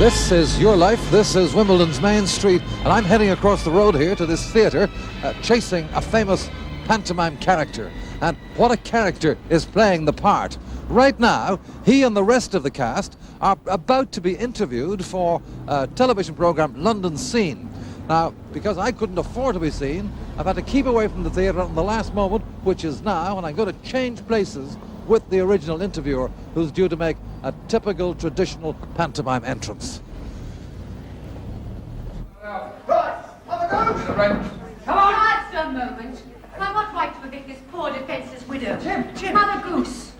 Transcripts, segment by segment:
This is your life. This is Wimbledon's main street, and I'm heading across the road here to this theatre, chasing a famous pantomime character. And what a character is playing the part. Right now, he and the rest of the cast are about to be interviewed for a television program, London Scene. Now, because I couldn't afford to be seen, I've had to keep away from the theatre at the last moment, which is now, and I'm going to change places with the original interviewer, who's due to make a typical traditional pantomime entrance. Right, come on! Just a moment. I want right to evict this poor defenceless widow. Jim. Mother Goose.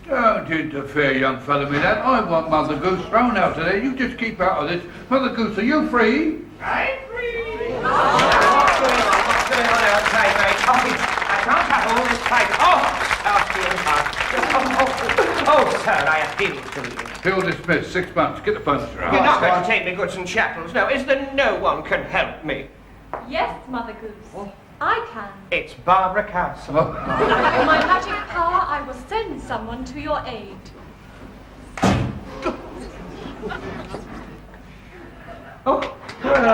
Don't interfere, young fellow, me lad. I want Mother Goose thrown out of there. You just keep out of this. Mother Goose, are you free? I'm free! What's going on outside, mate? I can't have all this time. Oh, sir, I appeal to you. Appeal dismissed. 6 months. Get the furniture out. You're not going to take me goods and chattels, no. Is there no one can help me? Yes, Mother Goose. I can. It's Barbara Castle. With my magic power, I will send someone to your aid. Oh. Well.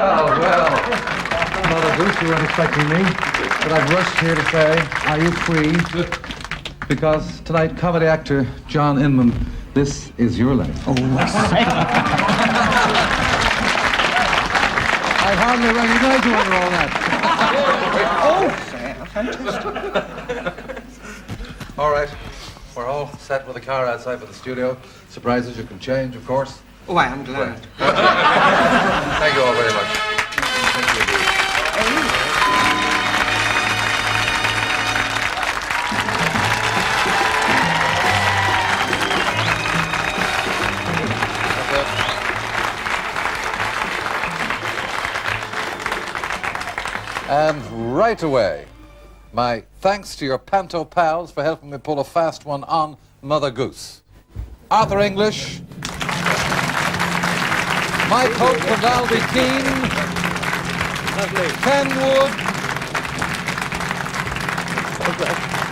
Mother Goose, you weren't expecting me, but I've rushed here to say, are you free? Because tonight, comedy actor John Inman, this is your life. Oh, I hardly recognize you under all that. All right, we're all set with the car outside for the studio. Surprises you can change, of course. Oh, I am glad. Thank you all very much. Thank you indeed. And right away, my thanks to your panto pals for helping me pull a fast one on Mother Goose. Arthur English, Mike Hope and Albie Keane, Ken Wood,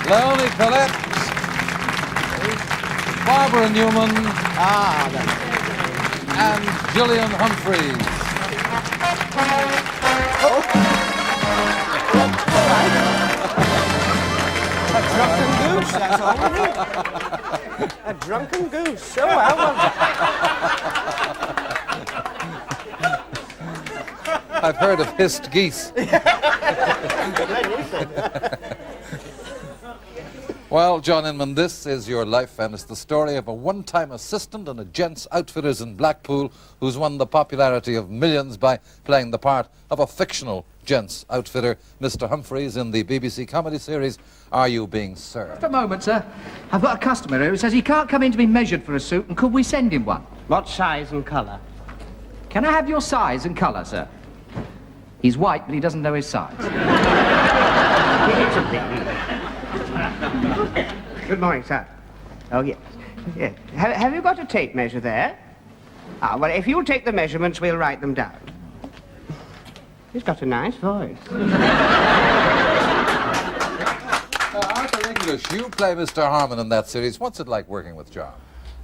Leonie Collette, Barbara Newman, and Gillian Humphreys. A drunken goose, that's all we need. A drunken goose. So well. I've heard of hissed geese. Well, John Inman, this is your life, and it's the story of a one-time assistant and a gents outfitters in Blackpool who's won the popularity of millions by playing the part of a fictional gents outfitter, Mr. Humphreys, in the BBC comedy series Are You Being Served? Just a moment, sir. I've got a customer here who says he can't come in to be measured for a suit, and could we send him one? What size and colour? Can I have your size and colour, sir? He's white, but he doesn't know his size. Good morning, sir. Oh, yes. Yes. Have you got a tape measure there? Ah, well, if you'll take the measurements, we'll write them down. He's got a nice voice. Arthur English, you play Mr. Harmon in that series. What's it like working with John?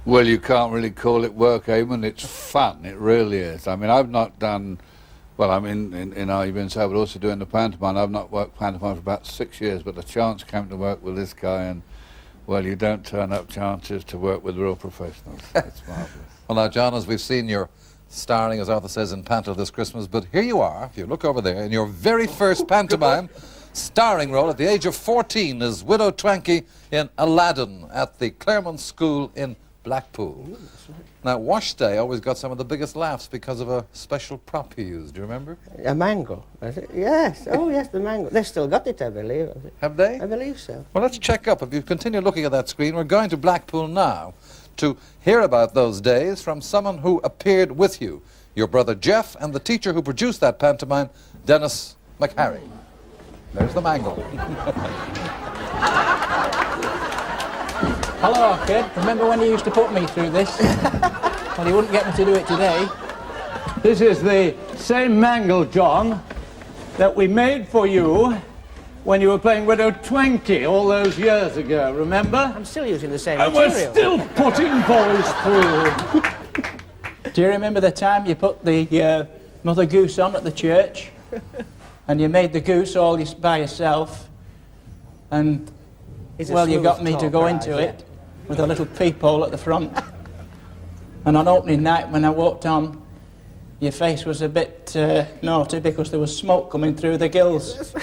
Well, you can't really call it work, Eamon. It's fun. It really is. I mean, I've not done... Well, I'm in Are You Being Served, but also doing the pantomime. I've not worked pantomime for about 6 years, but the chance came to work with this guy, and, well, you don't turn up chances to work with real professionals. It's marvellous. Well, now, John, as we've seen, you're starring, as Arthur says, in Panto this Christmas, but here you are, if you look over there, in your very first pantomime starring role at the age of 14 as Widow Twankey in Aladdin at the Claremont School in Blackpool. Ooh, now, Wash Day always got some of the biggest laughs because of a special prop you used. Do you remember? A mangle, is it? Yes. Oh, yes, the mangle. They've still got it, I believe. Have they? I believe so. Well, let's check up. If you continue looking at that screen, we're going to Blackpool now to hear about those days from someone who appeared with you, your brother Jeff, and the teacher who produced that pantomime, Dennis McHarry. There's the mangle. Hello, kid. Remember when you used to put me through this? Well, you wouldn't get me to do it today. This is the same mangle, John, that we made for you when you were playing Widow Twankey all those years ago, remember? I'm still using the same And we're material. still putting boys through. Do you remember the time you put the Mother Goose on at the church? And you made the goose all by yourself? And, well, you got me to go into it with a little peephole at the front. And on opening night, when I walked on, your face was a bit naughty because there was smoke coming through the gills.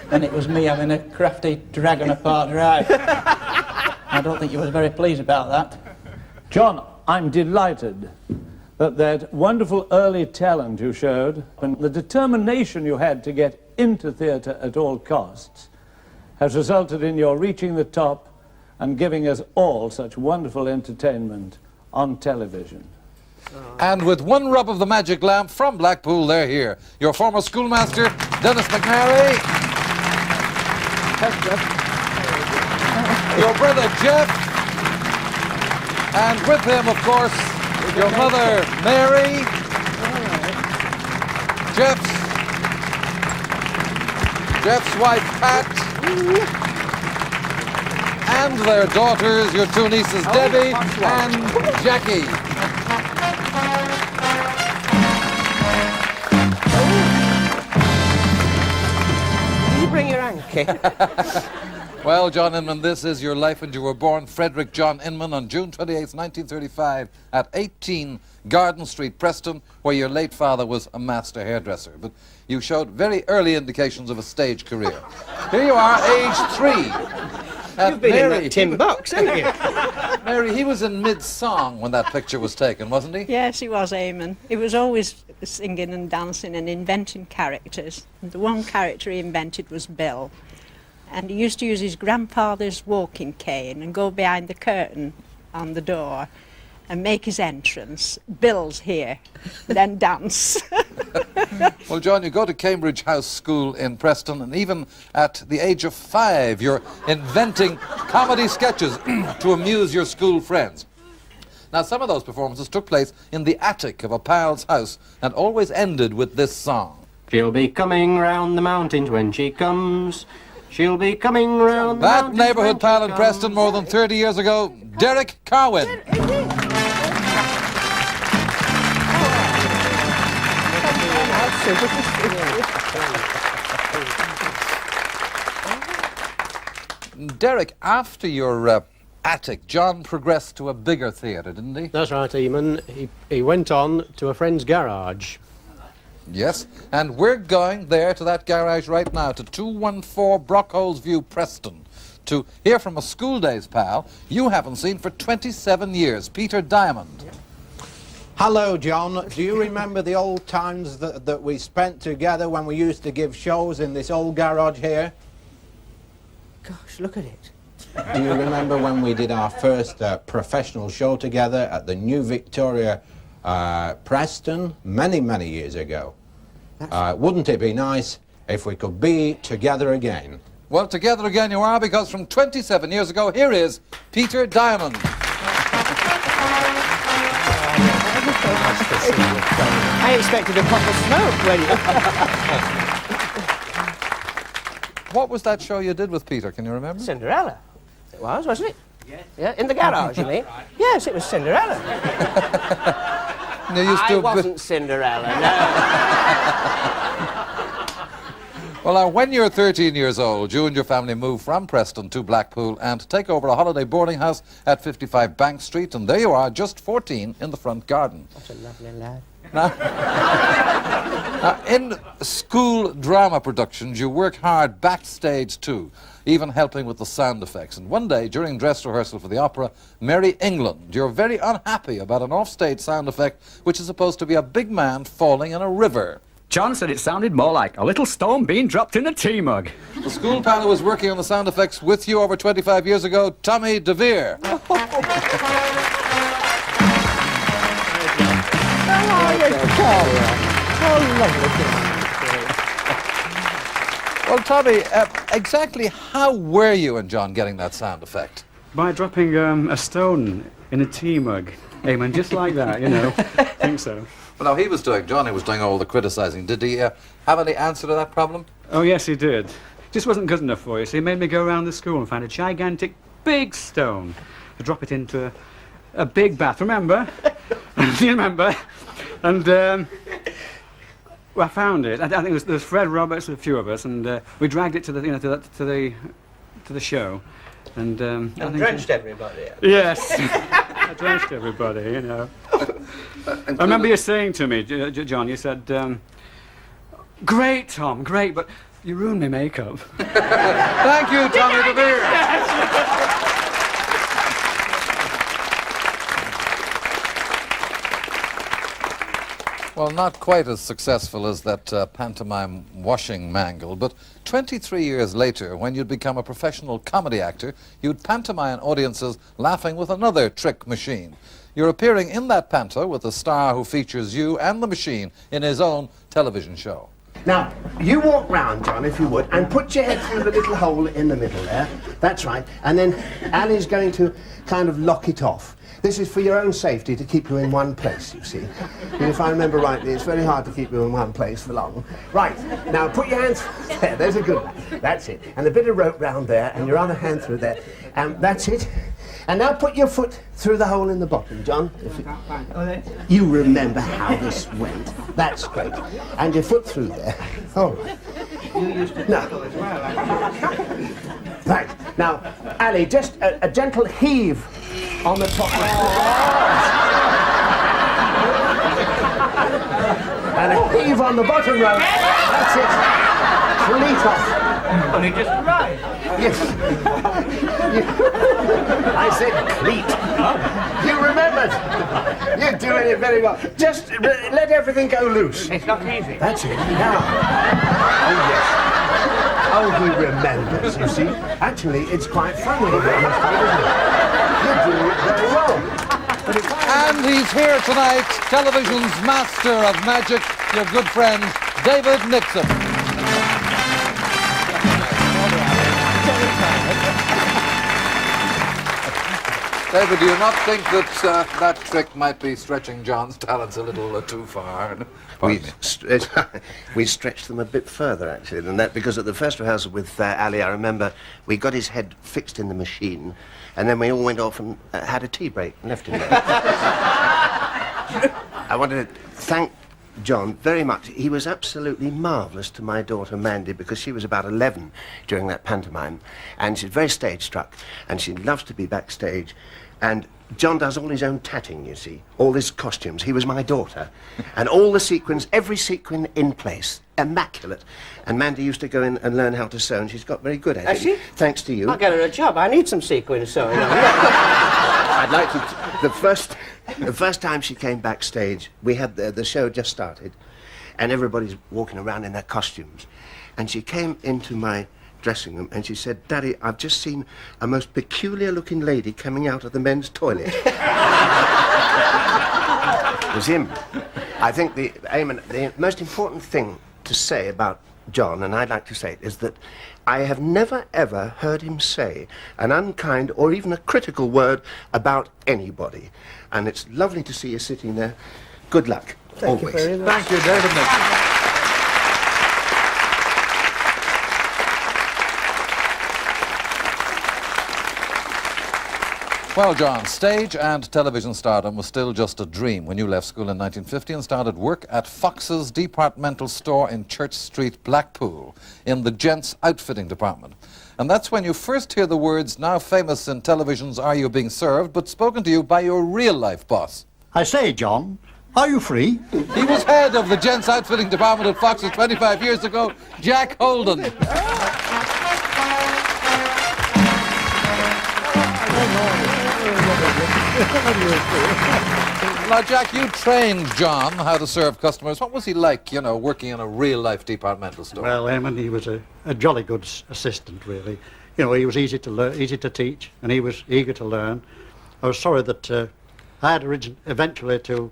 And it was me having a crafty dragon apart drive. I don't think you were very pleased about that. John, I'm delighted that wonderful early talent you showed and the determination you had to get into theatre at all costs has resulted in your reaching the top and giving us all such wonderful entertainment on television. And with one rub of the magic lamp from Blackpool, they're here. Your former schoolmaster, Dennis McNary. Your brother, Jeff. And with him, of course, your mother, Mary. Jeff's wife, Pat. And their daughters, your two nieces, Debbie and Jackie. Did you bring your hanky? Well, John Inman, this is your life, and you were born Frederick John Inman on June 28, 1935, at 18 Garden Street, Preston, where your late father was a master hairdresser. But you showed very early indications of a stage career. Here you are, age 3. You've been in that tin box, haven't you? Mary, he was in mid-song when that picture was taken, wasn't he? Yes, he was, Eamon. He was always singing and dancing and inventing characters. And the one character he invented was Bill. And he used to use his grandfather's walking cane and go behind the curtain on the door and make his entrance. Bill's here, then dance. Well, John, you go to Cambridge House School in Preston, and even at the age of 5, you're inventing comedy sketches to amuse your school friends. Now, some of those performances took place in the attic of a pal's house and always ended with this song. She'll be coming round the mountains when she comes. She'll be coming round the mountains. That neighbourhood pal in Preston more than 30 years ago, Derek Carwin. Derek, after your attic, John progressed to a bigger theatre, didn't he? That's right, Eamon. He went on to a friend's garage. Yes, and we're going there to that garage right now, to 214 Brockholes View, Preston, to hear from a school days pal you haven't seen for 27 years, Peter Diamond. Hello, John. Do you remember the old times that we spent together when we used to give shows in this old garage here? Gosh, look at it. Do you remember when we did our first professional show together at the New Victoria, Preston, many, many years ago? Wouldn't it be nice if we could be together again? Well, together again you are, because from 27 years ago, here is Peter Diamond. I expected a puff of smoke when What was that show you did with Peter, can you remember? Cinderella. It was, wasn't it? Yes. Yeah, in the garage, you mean? Yes, it was Cinderella. No, you I wasn't Cinderella, no. Well, now, when you're 13 years old, you and your family move from Preston to Blackpool and take over a holiday boarding house at 55 Bank Street, and there you are, just 14, in the front garden. What a lovely lad. Now, in school drama productions, you work hard backstage too, even helping with the sound effects. And one day, during dress rehearsal for the opera, Mary England, you're very unhappy about an offstage sound effect which is supposed to be a big man falling in a river. John said it sounded more like a little stone being dropped in a tea mug. The school pal who was working on the sound effects with you over 25 years ago, Tommy DeVere. Well, Tommy, exactly how were you and John getting that sound effect? By dropping a stone in a tea mug. Eamon, just like that, you know. I think so. Well, now, Johnny was doing all the criticising. Did he have any answer to that problem? Oh, yes, he did. Just wasn't good enough for you, so he made me go around the school and find a gigantic, big stone to drop it into a big bath, remember? Do you remember? And well, I found it. I think there was Fred Roberts and a few of us, and we dragged it to the, to the show. And I think drenched everybody. Yes, I drenched everybody. You know. I remember you saying to me, John. You said, "Great, Tom, great, but you ruined my makeup." Thank you, Tommy DeVere. Well, not quite as successful as that pantomime washing mangle, but 23 years later, when you'd become a professional comedy actor, you'd pantomime audiences laughing with another trick machine. You're appearing in that panto with a star who features you and the machine in his own television show. Now, you walk round, John, if you would, and put your head through the little hole in the middle there. That's right. And then Ali's going to kind of lock it off. This is for your own safety, to keep you in one place, you see. And if I remember rightly, it's very hard to keep you in one place for long. Right, now put your hands there, there's a good one. That's it. And a bit of rope round there, and your other hand through there. That's it. And now put your foot through the hole in the bottom, John. You remember how this went. That's great. And your foot through there. All right. You used to as well. Right. Now, Ali, just a gentle heave on the top. And a heave on the bottom row. That's it. Cleat off. Only just right. Yes. I said cleat. You remembered. You're doing it very well. Just let everything go loose. It's not easy. That's it. Now. Oh, yes. Oh, he remembers, you see. Actually, it's quite funny, isn't it? You're doing it very well. And he's here tonight, television's master of magic, your good friend, David Nixon. David, do you not think that that trick might be stretching John's talents a little too far? We stretched them a bit further, actually, than that, because at the first rehearsal with Ali, I remember we got his head fixed in the machine, and then we all went off and had a tea break and left him there. I wanted to thank John very much. He was absolutely marvellous to my daughter Mandy, because she was about 11 during that pantomime, and she's very stage-struck, and she loves to be backstage. And John does all his own tatting, you see, all his costumes. He was my daughter, and all the sequins, every sequin in place, immaculate. And Mandy used to go in and learn how to sew, and she's got very good at it. Has she? Thanks to you. I'll get her a job. I need some sequin sewing. I'd like to. The first time she came backstage, we had the show just started, and everybody's walking around in their costumes, and she came into my dressing room and she said, "Daddy, I've just seen a most peculiar-looking lady coming out of the men's toilet." It was him. I think the most important thing to say about John, and I'd like to say it, is that I have never, ever heard him say an unkind or even a critical word about anybody. And it's lovely to see you sitting there. Good luck. Thank always. you very much. Thank you, David Nixon. Well, John, stage and television stardom was still just a dream when you left school in 1950 and started work at Fox's departmental store in Church Street, Blackpool, in the gents' outfitting department. And that's when you first hear the words now famous in television's Are You Being Served, but spoken to you by your real-life boss. I say, John, are you free? He was head of the gents' outfitting department at Fox's 25 years ago, Jack Holden. Now, Jack, you trained John how to serve customers. What was he like, you know, working in a real-life departmental store? Well, Inman, he was a jolly good assistant, really. You know, he was easy to learn, easy to teach, and he was eager to learn. I was sorry that I had eventually to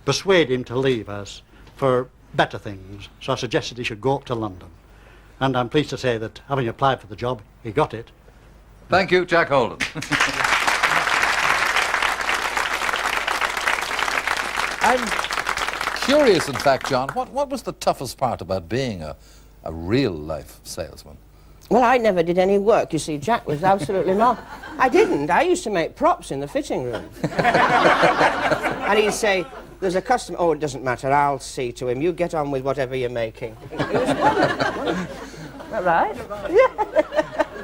persuade him to leave us for better things, so I suggested he should go up to London. And I'm pleased to say that, having applied for the job, he got it. Thank you, Jack Holden. I'm curious, in fact, John, what was the toughest part about being a real-life salesman? Well, I never did any work. You see, Jack was absolutely not. I didn't. I used to make props in the fitting room. And he'd say, there's a customer... Oh, it doesn't matter, I'll see to him. You get on with whatever you're making. It was wonderful. Is that right?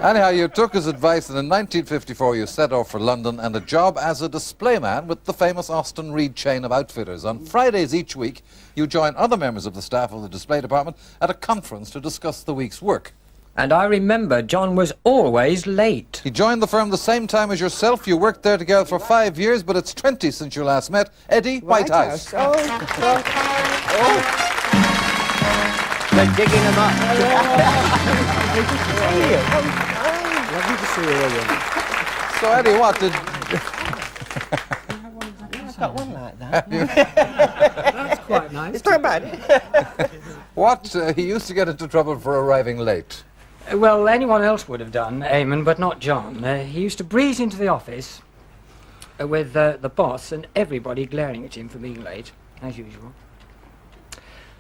Anyhow, you took his advice, and in 1954 you set off for London and a job as a displayman with the famous Austin Reed chain of outfitters. On Fridays each week, you join other members of the staff of the display department at a conference to discuss the week's work. And I remember John was always late. He joined the firm the same time as yourself. You worked there together for 5 years, but it's 20 since you last met. Eddie Whitehouse. Oh. They're digging him up. Lovely to see you again. So, Eddie, what did... I've got one like that. That's quite nice. It's not bad. What? He used to get into trouble for arriving late. Well, anyone else would have done, Eamon, but not John. He used to breeze into the office with the boss and everybody glaring at him for being late, as usual.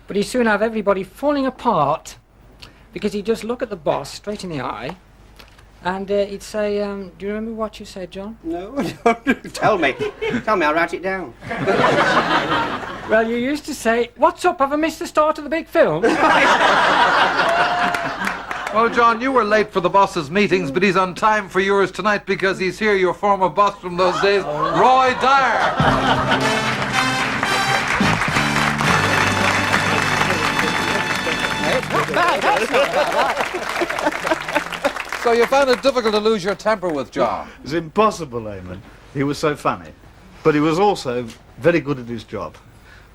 But he'd soon have everybody falling apart because he'd just look at the boss straight in the eye and he'd say, do you remember what you said, John? No, Tell me. Tell me, I'll write it down. Well, you used to say, what's up, have I missed the start of the big film? Well, John, you were late for the boss's meetings, but he's on time for yours tonight because he's here, your former boss from those days, Roy Dyer. So you found it difficult to lose your temper with John? It was impossible, Eamon. He was so funny. But he was also very good at his job.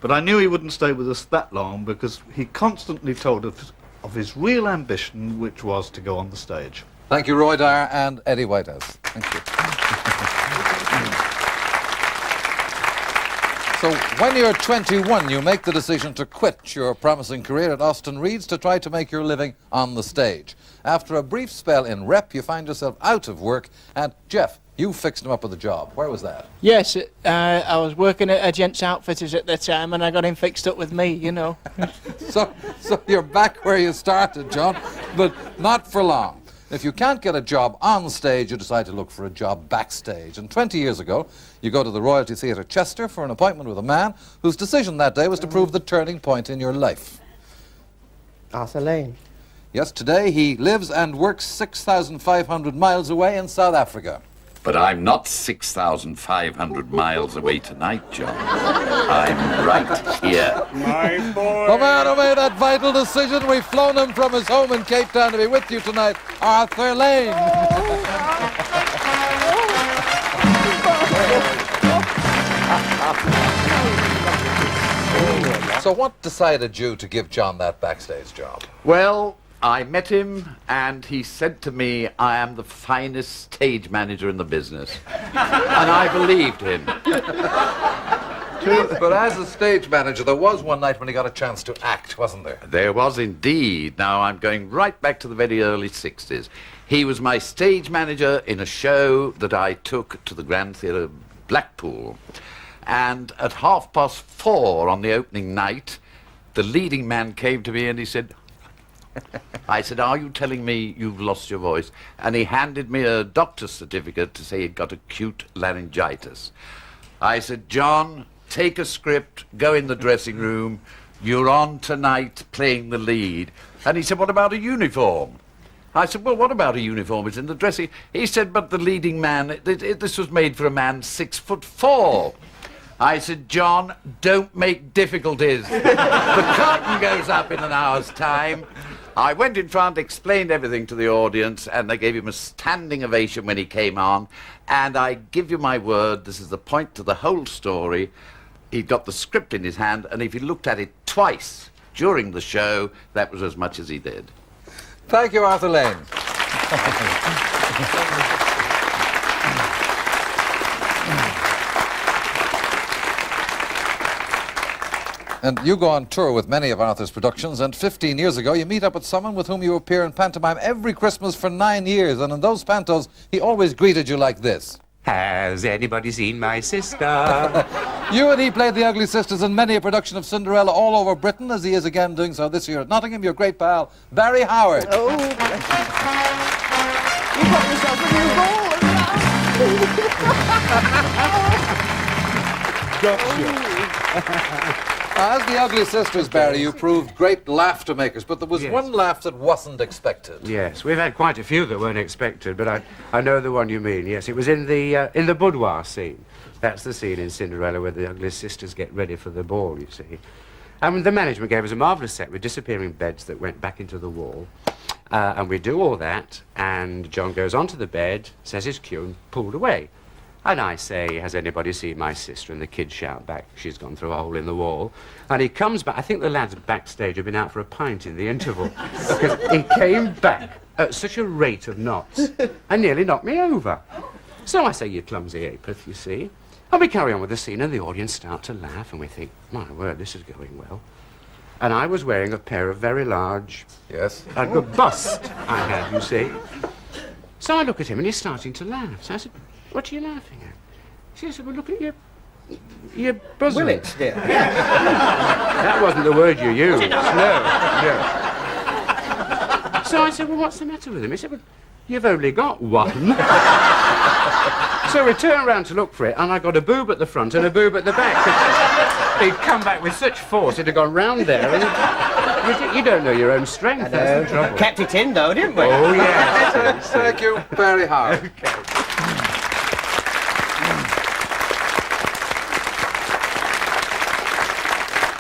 But I knew he wouldn't stay with us that long because he constantly told us of his real ambition, which was to go on the stage. Thank you, Roy Dyer and Eddie Whitehouse. Thank you. So when you're 21, you make the decision to quit your promising career at Austin Reed's to try to make your living on the stage. After a brief spell in rep, you find yourself out of work, and Jeff, you fixed him up with a job. Where was that? Yes, I was working at a gents outfitters at the time, and I got him fixed up with me, you know. So you're back where you started, John, but not for long. If you can't get a job on stage, you decide to look for a job backstage. And 20 years ago, you go to the Royalty Theatre Chester for an appointment with a man whose decision that day was to prove the turning point in your life. Arthur Lane. Yes, today he lives and works 6,500 miles away in South Africa. But I'm not 6,500 miles away tonight, John. I'm right here. My boy! The man who made that vital decision, we've flown him from his home in Cape Town to be with you tonight, Arthur Lane. So what decided you to give John that backstage job? Well, I met him and he said to me, I am the finest stage manager in the business. And I believed him. But as a stage manager, there was one night when he got a chance to act, wasn't there? There was indeed. Now, I'm going right back to the very early 60s. He was my stage manager in a show that I took to the Grand Theatre Blackpool. And at 4:30 on the opening night, the leading man came to me and he said, I said, are you telling me you've lost your voice? And he handed me a doctor's certificate to say he'd got acute laryngitis. I said, John, take a script, go in the dressing room. You're on tonight playing the lead. And he said, what about a uniform? I said, well, what about a uniform? It's in the dressing. He said, but the leading man, this was made for a man 6'4". I said, John, don't make difficulties. The curtain goes up in an hour's time. I went in front, explained everything to the audience, and they gave him a standing ovation when he came on. And I give you my word, this is the point to the whole story. He got the script in his hand, and if he looked at it twice during the show, that was as much as he did. Thank you, Arthur Lane. And you go on tour with many of Arthur's productions, and 15 years ago you meet up with someone with whom you appear in pantomime every Christmas for 9 years, and in those pantos he always greeted you like this. Has anybody seen my sister? You and he played the Ugly Sisters in many a production of Cinderella all over Britain, as he is again doing so this year at Nottingham. Your great pal, Barry Howard. Oh, you got yourself a new ball. As the Ugly Sisters, Barry, you proved great laughter makers, but there was one laugh that wasn't expected. Yes, we've had quite a few that weren't expected, but I know the one you mean. Yes, it was in the boudoir scene. That's the scene in Cinderella where the Ugly Sisters get ready for the ball, you see. And the management gave us a marvellous set with disappearing beds that went back into the wall. And we do all that, and John goes onto the bed, says his cue, and pulled away. And I say, has anybody seen my sister? And the kids shout back, she's gone through a hole in the wall. And he comes back, I think the lads backstage have been out for a pint in the interval, because he came back at such a rate of knots, and nearly knocked me over. So I say, you clumsy apeth, you see. And we carry on with the scene, and the audience start to laugh, and we think, my word, this is going well. And I was wearing a pair of very large... Yes? A good bust I had, you see. So I look at him, and he's starting to laugh. So I said, what are you laughing at? She said, well, look at your bosom. Willits, dear. That wasn't the word you used. No. So I said, well, what's the matter with him? He said, well, you've only got one. So we turned round to look for it, and I got a boob at the front and a boob at the back. He'd come back with such force, it had gone round there, and you don't know your own strength. That's the trouble. Kept it in, though, didn't we? Oh, yes. Thank you very hard. Okay.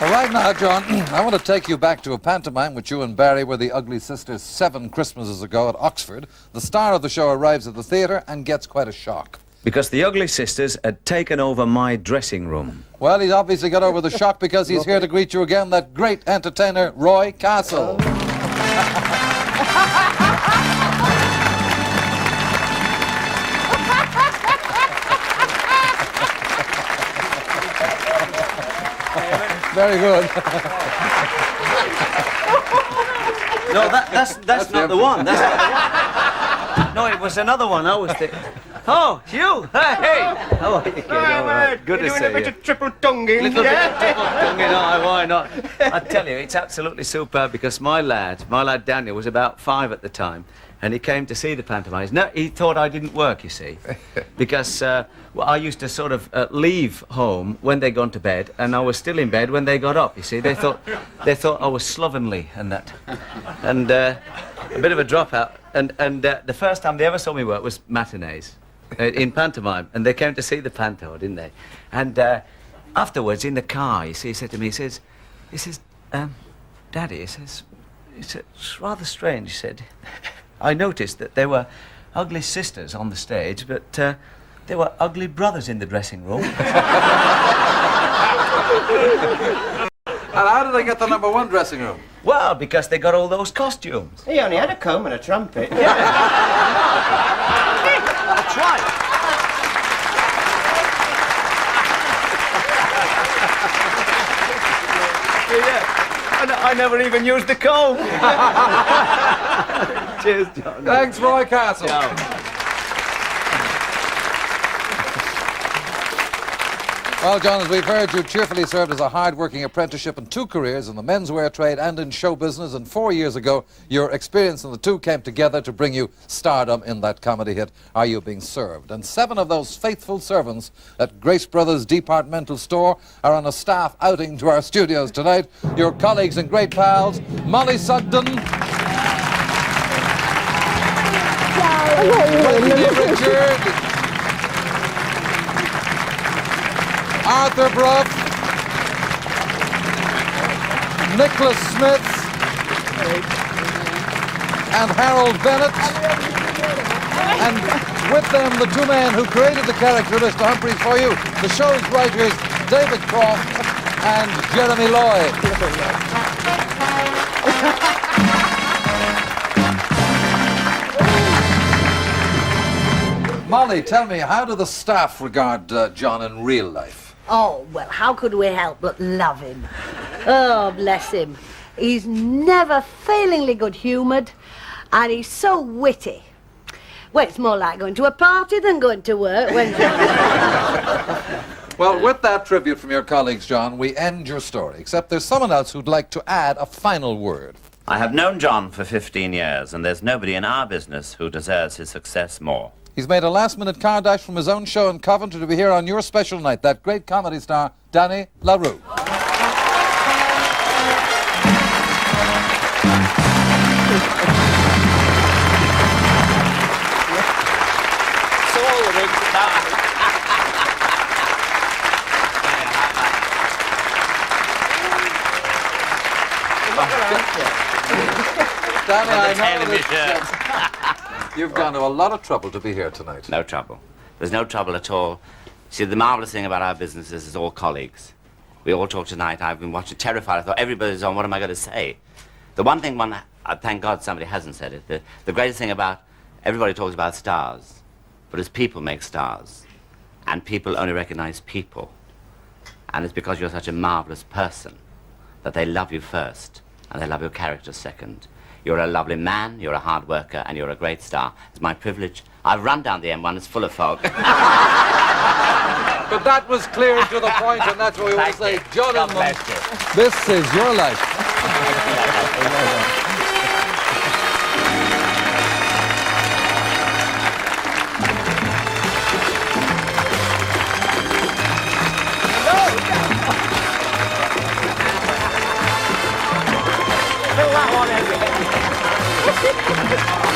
All right now, John, I want to take you back to a pantomime which you and Barry were the Ugly Sisters 7 Christmases ago at Oxford. The star of the show arrives at the theatre and gets quite a shock. Because the Ugly Sisters had taken over my dressing room. Well, he's obviously got over the shock because he's here to greet you again, that great entertainer, Roy Castle. Very good. No, that's not the one. That's not the one. No, it was another one. I was thinking. Oh, it's you! Hey! How are you, kid? All right. Good to see you. Doing a bit of triple tonguing. Little bit of triple tonguing. Oh, why not? I tell you, it's absolutely superb because my lad Daniel, was about 5 at the time, and he came to see the pantomime. No, he thought I didn't work, you see, because well, I used to sort of leave home when they'd gone to bed, and I was still in bed when they got up. You see, they thought I was slovenly and that, and a bit of a dropout. And the first time they ever saw me work was matinees in pantomime, and they came to see the panto, didn't they? And afterwards in the car, you see, he said to me, he says, Daddy, he says, it's rather strange. He said, I noticed that there were ugly sisters on the stage, but there were ugly brothers in the dressing room. And how did they get the #1 dressing room? Well, because they got all those costumes. He only had a comb and a trumpet. That's right. Yeah. And I never even used the comb. Cheers, John. Thanks, Roy Castle. Well, John, as we've heard, you cheerfully served as a hard-working apprenticeship in 2 careers in the menswear trade and in show business, and 4 years ago, your experience in the two came together to bring you stardom in that comedy hit, Are You Being Served? And 7 of those faithful servants at Grace Brothers Departmental Store are on a staff outing to our studios tonight. Your colleagues and great pals, Molly Sugden, Whitney Richard, Arthur Bruff, Nicholas Smith, and Harold Bennett, and with them the 2 men who created the character of Mr. Humphreys for you, the show's writers David Croft and Jeremy Lloyd. Molly, tell me, how do the staff regard John in real life? Oh, well, how could we help but love him? Oh, bless him. He's never failingly good-humoured, and he's so witty. Well, it's more like going to a party than going to work when... Well, with that tribute from your colleagues, John, we end your story, except there's someone else who'd like to add a final word. I have known John for 15 years, and there's nobody in our business who deserves his success more. He's made a last-minute car dash from his own show in Coventry to be here on your special night. That great comedy star, Danny LaRue. Danny, I know that you've gone to a lot of trouble to be here tonight. No trouble. There's no trouble at all. See, the marvellous thing about our business is it's all colleagues. We all talk tonight. I've been watching, terrified. I thought, everybody's on. What am I going to say? The one thing, thank God somebody hasn't said it. The greatest thing about, everybody talks about stars, but it's people make stars. And people only recognize people. And it's because you're such a marvellous person that they love you first, and they love your character second. You're a lovely man, you're a hard worker, and you're a great star. It's my privilege. I've run down the M1, it's full of fog. But that was clear and to the point, and that's what we want to say. John Inman, this is your life. Fill that one in.